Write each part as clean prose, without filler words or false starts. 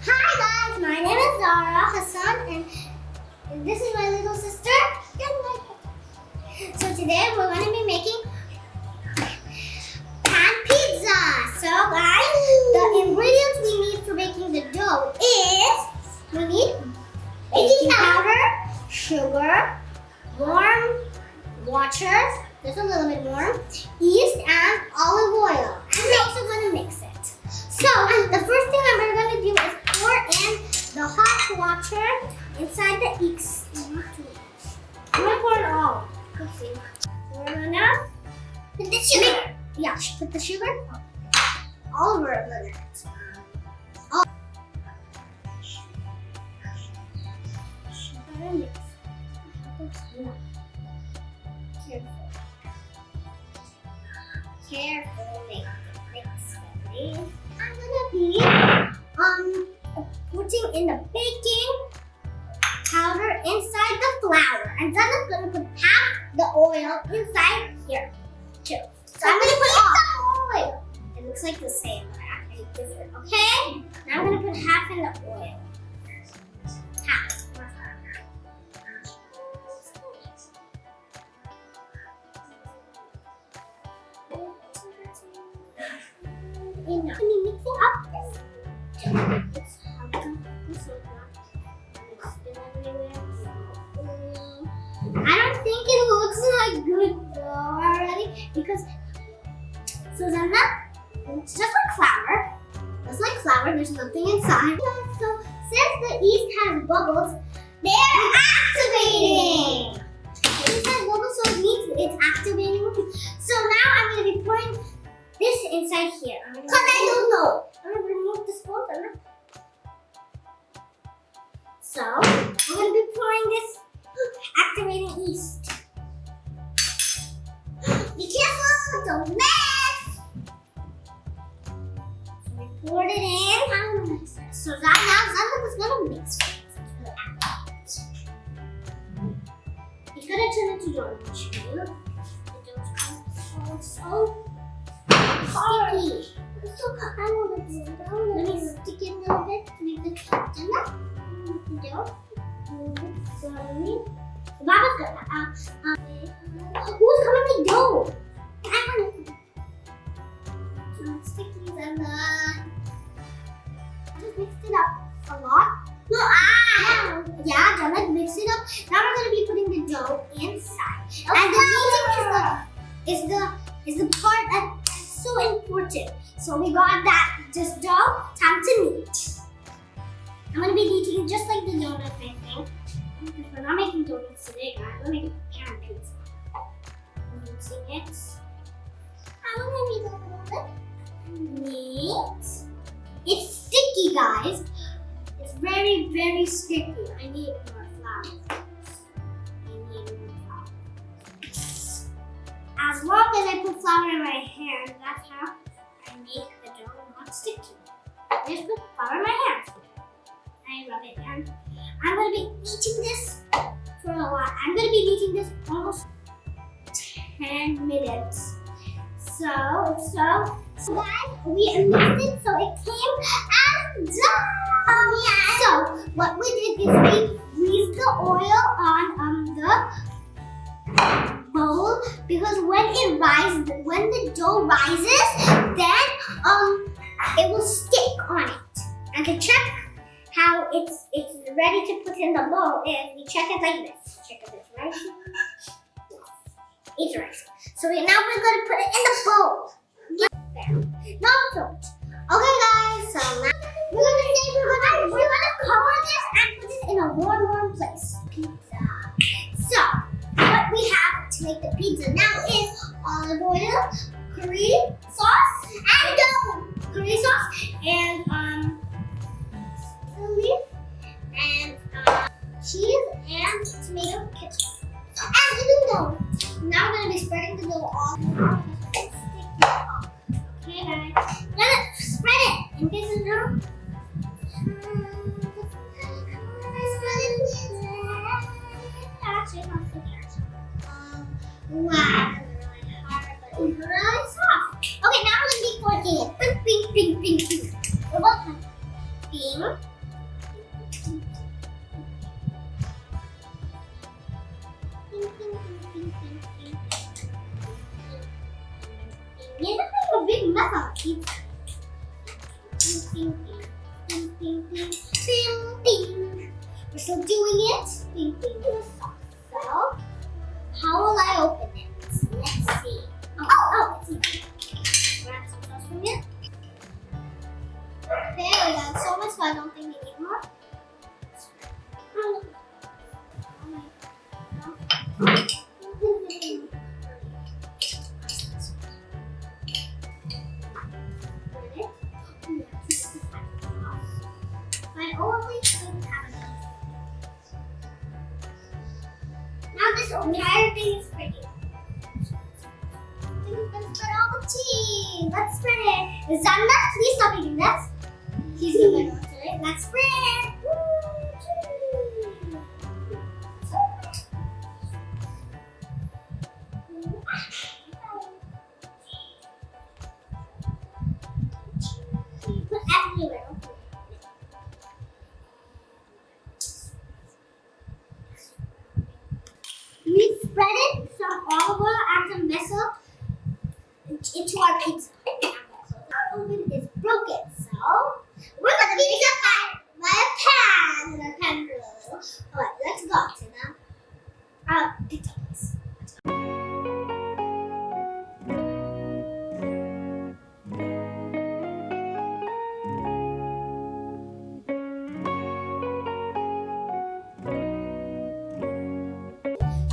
Hi guys, my name is Zara Hassan and this is my little sister. So today we're going to be making pan pizza. So guys, the ingredients we need for making the dough is we need baking powder, sugar, warm water, just a little bit warm, yeast and olive oil. And we're also going to mix it. So the first thing that we're going to do is pour in the hot water inside the yeast. I'm going to pour it all. Let's see. We're going to put the sugar. Yeah, put the sugar all over it. All. Sugar mix. Careful, make the mix ready. I'm gonna be putting in the baking powder inside the flour, and then I'm gonna put half the oil inside here too. So I'm gonna put all the oil. It looks like the same, but actually different. Okay. Now I'm gonna put half in the oil. Half. Enough. Let me mix it up. It's I don't think it looks like good though already because so Zannat, it's just like flour. Just like flour, there's nothing inside. So since the yeast has bubbles, they're activating. The yeast has bubbles, so it means it's activating. So now I'm gonna be pouring this inside here. Because I don't know. I'm going to remove this water. So, I'm going to be pouring this activating yeast. Be careful, don't mess. So we poured it in. So now Zannat is going to mix it. It's going to turn into dough. So sticky. So I want to do it. Let me stick it a little bit to make the dough. Slowly. Baba's good. Who's coming to dough? I want to. Sticky and I just mixed it up a lot. No, yeah, Zannat mixed it up. Now we're gonna be putting the dough inside. And the kneading is the part that's so important. So we got that just dough, time to knead. I'm gonna be kneading it just like the donut, I think. Because we're not making donuts today, guys. We're making pan pizza. I'm mixing it. I'm gonna knead a little bit. Knead. It's sticky, guys. It's very, very sticky. I need more flour. As long as I put flour in my hands, that's how I make the dough not stick to me. I just put flour in my hands. I rub it in. I'm going to be eating this for a while. I'm going to be eating this almost 10 minutes. So guys, we mixed it so it came as dough. Yeah. So what we did is we greased the oil on the bowl because when the dough rises, then it will stick on it. And to check how it's ready to put in the bowl is we check it like this. Check if it's rising. It's rising. So now we're gonna put it in the bowl. There. Not so much. Okay guys, so now we're gonna cover this and put it in a warm place. Pizza. So what we have to make the pizza now is olive oil, curry sauce, and curry sauce, and and cheese and tomato ketchup. And the dough. Now we're gonna be spreading the dough all over. Okay guys, let's spread it in pieces now. Wow, really hard, but it's really soft. Okay, now we're gonna be pouring it. Pink. We're both pink. You're making a big mess on the pizza. Ding, ding, ding, ding, ding, ding, ding. We're still doing it. Ding, ding, ding. So, how will I open it? Let's see. Oh, it's easy. Grab some sauce from here. There we go. So much fun. I don't think we need more. My only food cabinet. Now this entire thing is pretty. We're gonna spread all the cheese. Let's spread it. Zannat, please stop eating that. He's gonna go to it. Let's spread. Put everywhere. We spread it some olive oil and some messel into our pizza. Our oven is broken, so we're gonna make it by a pan. And our pan's really little. Alright, let's go to the pizza place.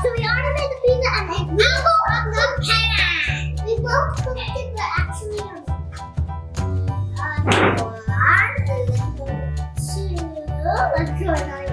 So we already made the pizza and then we will cook the pan. We will cook it, but actually one, two, let's go.